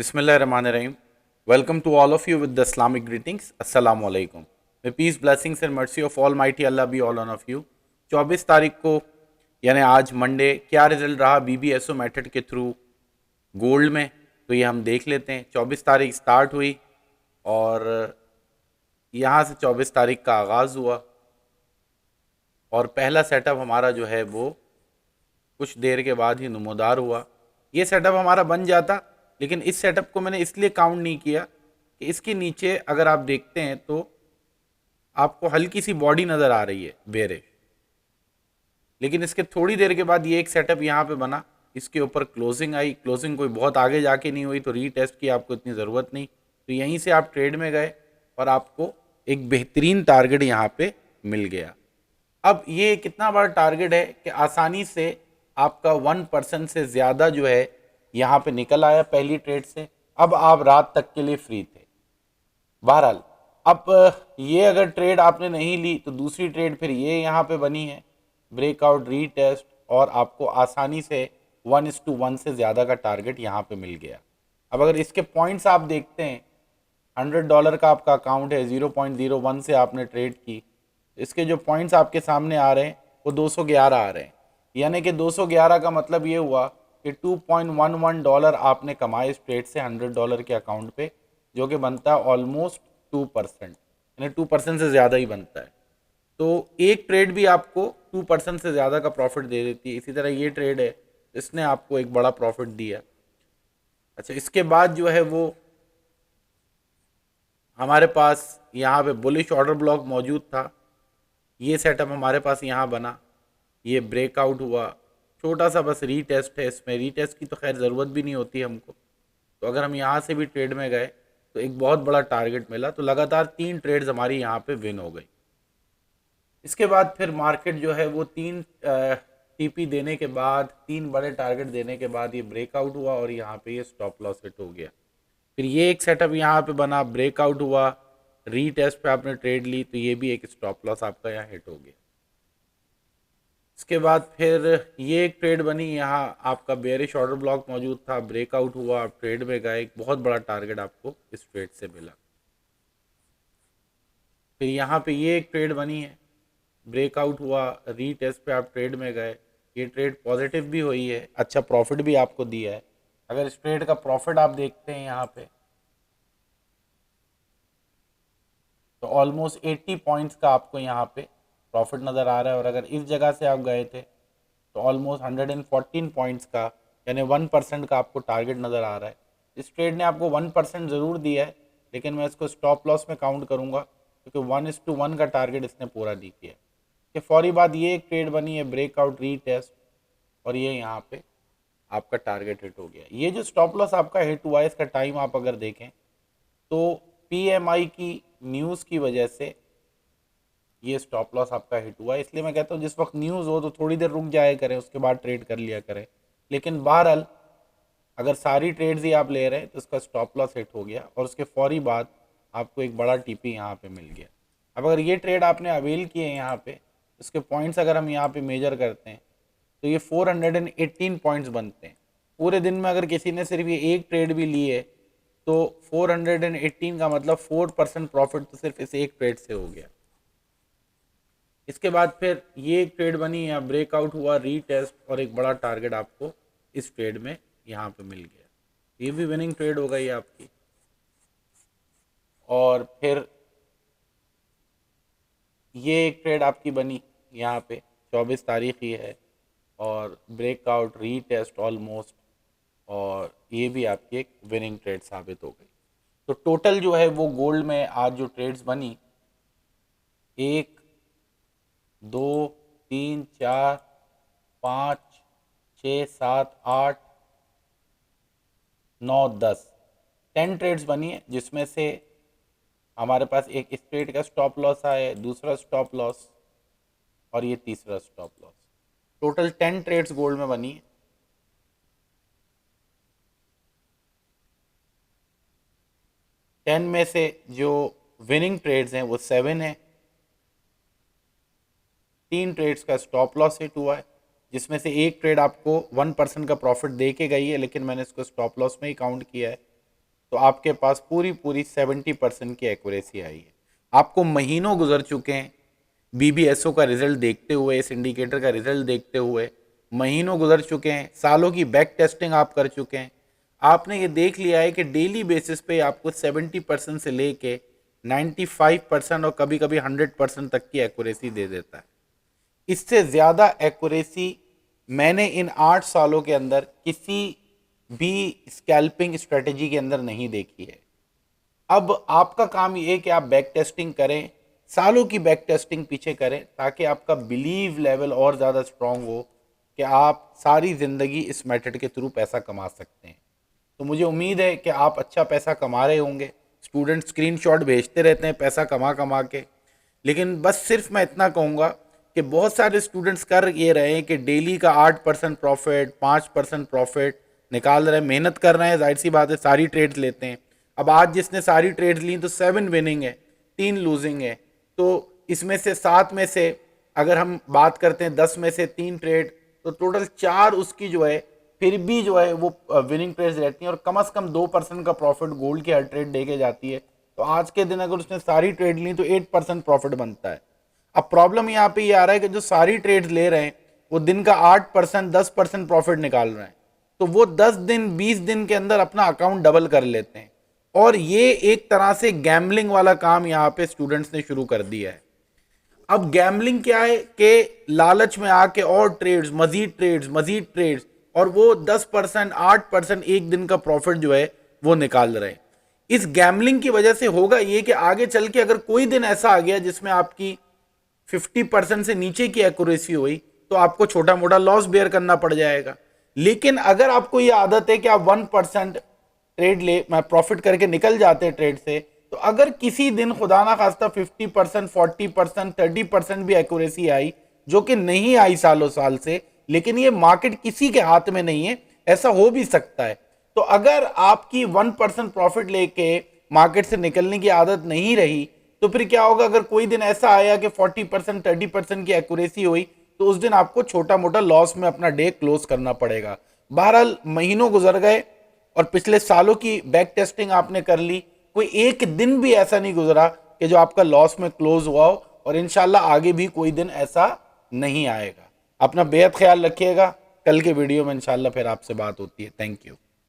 Bismillahirrahmanirrahim. Welcome to all of you with the Islamic greetings. Assalamu alaikum. May peace, blessings and mercy of Almighty Allah be all on of you. 24 तारीख को यानी आज Monday क्या result रहा BBSO method के through gold में, तो ये हम देख लेते हैं। 24 तारीख स्टार्ट हुई और यहाँ से 24 तारीख का आगाज़ हुआ और पहला सेटअप हमारा जो है वो कुछ देर के बाद ही नमोदार हुआ। ये सेटअप हमारा बन जाता, लेकिन इस सेटअप को मैंने इसलिए काउंट नहीं किया कि इसके नीचे अगर आप देखते हैं तो आपको हल्की सी बॉडी नज़र आ रही है बेरिश, लेकिन इसके थोड़ी देर के बाद ये एक सेटअप यहाँ पे बना, इसके ऊपर क्लोजिंग आई। क्लोजिंग कोई बहुत आगे जाके नहीं हुई, तो रीटेस्ट की आपको इतनी ज़रूरत नहीं, तो यहीं से आप ट्रेड में गए और आपको एक बेहतरीन टारगेट यहाँ पे मिल गया। अब ये कितना बड़ा टारगेट है कि आसानी से आपका 1% से ज़्यादा जो है यहाँ पे निकल आया पहली ट्रेड से। अब आप रात तक के लिए फ्री थे। बहरहाल अब ये अगर ट्रेड आपने नहीं ली तो दूसरी ट्रेड फिर ये यहाँ पे बनी है, ब्रेकआउट रीटेस्ट, और आपको आसानी से 1:1 से ज़्यादा का टारगेट यहाँ पे मिल गया। अब अगर इसके पॉइंट्स आप देखते हैं, $100 का आपका अकाउंट है, 0.01 से आपने ट्रेड की, इसके जो पॉइंट्स आपके सामने आ रहे हैं वो 211 आ रहे हैं। यानी कि 211 का मतलब ये हुआ कि $2.11 आपने कमाए इस ट्रेड से $100 के अकाउंट पे, जो कि बनता है ऑलमोस्ट 2%, यानी 2% से ज़्यादा ही बनता है। तो एक ट्रेड भी आपको 2% से ज़्यादा का प्रॉफिट दे देती है। इसी तरह ये ट्रेड है, इसने आपको एक बड़ा प्रॉफिट दिया। अच्छा, इसके बाद जो है वो हमारे पास यहाँ पे बुलिश ऑर्डर ब्लॉक मौजूद था। ये सेटअप हमारे पास यहाँ बना, ये ब्रेकआउट हुआ, छोटा सा बस रीटेस्ट है, इसमें रीटेस्ट की तो खैर ज़रूरत भी नहीं होती हमको। तो अगर हम यहाँ से भी ट्रेड में गए तो एक बहुत बड़ा टारगेट मिला, तो लगातार 3 ट्रेड्स हमारी यहाँ पे विन हो गई। इसके बाद फिर मार्केट जो है वो 3 टीपी देने के बाद, 3 बड़े टारगेट देने के बाद ये ब्रेकआउट हुआ और यहाँ पे ये स्टॉप लॉस हिट हो गया। फिर ये एक सेटअप यहाँ पे बना, ब्रेकआउट हुआ, रीटेस्ट पे आपने ट्रेड ली, तो ये भी एक स्टॉप लॉस आपका यहाँ हिट हो गया। इसके बाद फिर ये एक ट्रेड बनी, यहाँ आपका बेयरिश ऑर्डर ब्लॉक मौजूद था, ब्रेकआउट हुआ, आप ट्रेड में गए, एक बहुत बड़ा टारगेट आपको इस ट्रेड से मिला। फिर यहाँ पे ये एक ट्रेड बनी है, ब्रेकआउट हुआ, रीटेस्ट पे आप ट्रेड में गए, ये ट्रेड पॉजिटिव भी हुई है, अच्छा प्रॉफिट भी आपको दिया है। अगर इस ट्रेड का प्रॉफिट आप देखते हैं यहाँ पे, तो ऑलमोस्ट 80 पॉइंट्स का आपको यहाँ पे प्रॉफिट नज़र आ रहा है। और अगर इस जगह से आप गए थे तो ऑलमोस्ट 114 पॉइंट्स का, यानी 1% का आपको टारगेट नज़र आ रहा है। इस ट्रेड ने आपको 1% ज़रूर दिया है, लेकिन मैं इसको स्टॉप लॉस में काउंट करूँगा, क्योंकि 1:1 का टारगेट इसने पूरा नहीं किया। कि फौरी बाद ये एक ट्रेड बनी है, ब्रेकआउट रीटेस्ट, और ये यहाँ पे आपका टारगेट हिट हो गया। ये जो स्टॉप लॉस आपका हिट हुआ है, इसका टाइम आप अगर देखें तो PMI की न्यूज़ की वजह से ये स्टॉप लॉस आपका हिट हुआ है। इसलिए मैं कहता हूँ जिस वक्त न्यूज़ हो तो थोड़ी देर रुक जाया करें, उसके बाद ट्रेड कर लिया करें। लेकिन बहरहाल अगर सारी ट्रेड्स ही आप ले रहे हैं तो इसका स्टॉप लॉस हिट हो गया और उसके फौरी बाद आपको एक बड़ा TP यहाँ पे मिल गया। अब अगर ये ट्रेड आपने अवेल किए हैं यहाँ पे, इसके पॉइंट्स अगर हम यहाँ पे मेजर करते हैं तो ये 418 पॉइंट्स बनते हैं। पूरे दिन में अगर किसी ने सिर्फ ये एक ट्रेड भी ली है तो 418 का मतलब 4% प्रॉफिट तो सिर्फ इस एक ट्रेड से हो गया। इसके बाद फिर ये एक ट्रेड बनी, या ब्रेकआउट हुआ, रीटेस्ट, और एक बड़ा टारगेट आपको इस ट्रेड में यहाँ पे मिल गया। ये भी विनिंग ट्रेड हो गई आपकी। और फिर ये एक ट्रेड आपकी बनी यहाँ पे, 24 तारीख ही है, और ब्रेकआउट रीटेस्ट ऑलमोस्ट, और ये भी आपकी एक विनिंग ट्रेड साबित हो गई। तो टोटल जो है वो गोल्ड में आज जो ट्रेड्स बनी, 1 2 3 4 5 6 7 8 9 10 ट्रेड्स बनी है, जिसमें से हमारे पास एक इस ट्रेड का स्टॉप लॉस आया, दूसरा स्टॉप लॉस, और ये तीसरा stop loss. Total 10 trades gold में बनी है। 10 में से जो विनिंग ट्रेड्स हैं वो 7 हैं। 3 ट्रेड्स का स्टॉप लॉस हिट हुआ है, जिसमें से एक ट्रेड आपको 1% का प्रॉफिट दे के गई है, लेकिन मैंने इसको स्टॉप लॉस में ही काउंट किया है। तो आपके पास पूरी पूरी 70% की एक्यूरेसी आई है। आपको महीनों गुजर चुके हैं बीबीएसओ का रिजल्ट देखते हुए, इस इंडिकेटर का रिजल्ट देखते हुए महीनों गुजर चुके हैं, सालों की बैक टेस्टिंग आप कर चुके हैं। आपने ये देख लिया है कि डेली बेसिस पे आपको 70% से लेके 95% और कभी कभी 100% तक की एक्यूरेसी दे देता है। इससे ज़्यादा एक्यूरेसी मैंने इन 8 सालों के अंदर किसी भी स्कैल्पिंग स्ट्रेटेजी के अंदर नहीं देखी है। अब आपका काम ये है कि आप बैक टेस्टिंग करें, सालों की बैक टेस्टिंग पीछे करें, ताकि आपका बिलीव लेवल और ज़्यादा स्ट्रांग हो कि आप सारी ज़िंदगी इस मेथड के थ्रू पैसा कमा सकते हैं। तो मुझे उम्मीद है कि आप अच्छा पैसा कमा रहे होंगे। स्टूडेंट स्क्रीनशॉट भेजते रहते हैं पैसा कमा कमा के, लेकिन बस सिर्फ मैं इतना कहूँगा कि बहुत सारे स्टूडेंट्स कर ये रहे हैं कि डेली का 8% प्रॉफिट, 5% प्रॉफिट निकाल रहे हैं, मेहनत कर रहे हैं, जाहिर सी बात है सारी ट्रेड्स लेते हैं। अब आज जिसने सारी ट्रेड्स ली तो 7 विनिंग है, 3 लूजिंग है, तो इसमें से 7 में से अगर हम बात करते हैं 10 में से 3 ट्रेड, तो टोटल 4 उसकी जो है फिर भी जो है वो विनिंग ट्रेड्स रहती हैं, और कम से कम 2% का प्रॉफिट गोल्ड की हर ट्रेड दे के जाती है। तो आज के दिन अगर उसने सारी ट्रेड ली तो 8% प्रॉफिट बनता है। अब प्रॉब्लम यहाँ पे ये आ रहा है कि जो सारी ट्रेड्स ले रहे हैं वो दिन का 8%, 10% प्रॉफिट निकाल रहे हैं, तो वो 10 दिन 20 दिन के अंदर अपना अकाउंट डबल कर लेते हैं, और ये एक तरह से गैम्बलिंग वाला काम यहाँ पे स्टूडेंट्स ने शुरू कर दिया है। अब गैम्बलिंग क्या है कि लालच में आके और ट्रेड्स, मजीद ट्रेड्स, और वो 10%, 8% एक दिन का प्रॉफिट जो है वो निकाल रहे हैं। इस गैम्बलिंग की वजह से होगा ये कि आगे चल के अगर कोई दिन ऐसा आ गया जिसमें आपकी 50% से नीचे की एक्यूरेसी हुई, तो आपको छोटा मोटा लॉस बेयर करना पड़ जाएगा। लेकिन अगर आपको ये आदत है कि आप 1% ट्रेड ले प्रॉफिट करके निकल जाते हैं ट्रेड से, तो अगर किसी दिन खुदा ना खास्ता 50%, 40%, 30% भी एक्यूरेसी आई, जो कि नहीं आई सालों साल से, लेकिन ये मार्केट किसी के हाथ में नहीं है, ऐसा हो भी सकता है। तो अगर आपकी 1% प्रॉफिट लेके मार्केट से निकलने की आदत नहीं रही, तो फिर क्या होगा, अगर कोई दिन ऐसा आया कि 40%, 30% की एक्यूरेसी हुई, तो उस दिन आपको छोटा मोटा लॉस में अपना डे क्लोज करना पड़ेगा। बहरहाल महीनों गुजर गए और पिछले सालों की बैक टेस्टिंग आपने कर ली, कोई एक दिन भी ऐसा नहीं गुजरा कि जो आपका लॉस में क्लोज हुआ हो, और इंशाल्लाह आगे भी कोई दिन ऐसा नहीं आएगा। अपना बेहद ख्याल रखिएगा। कल के वीडियो में इंशाल्लाह फिर आपसे बात होती है। Thank you.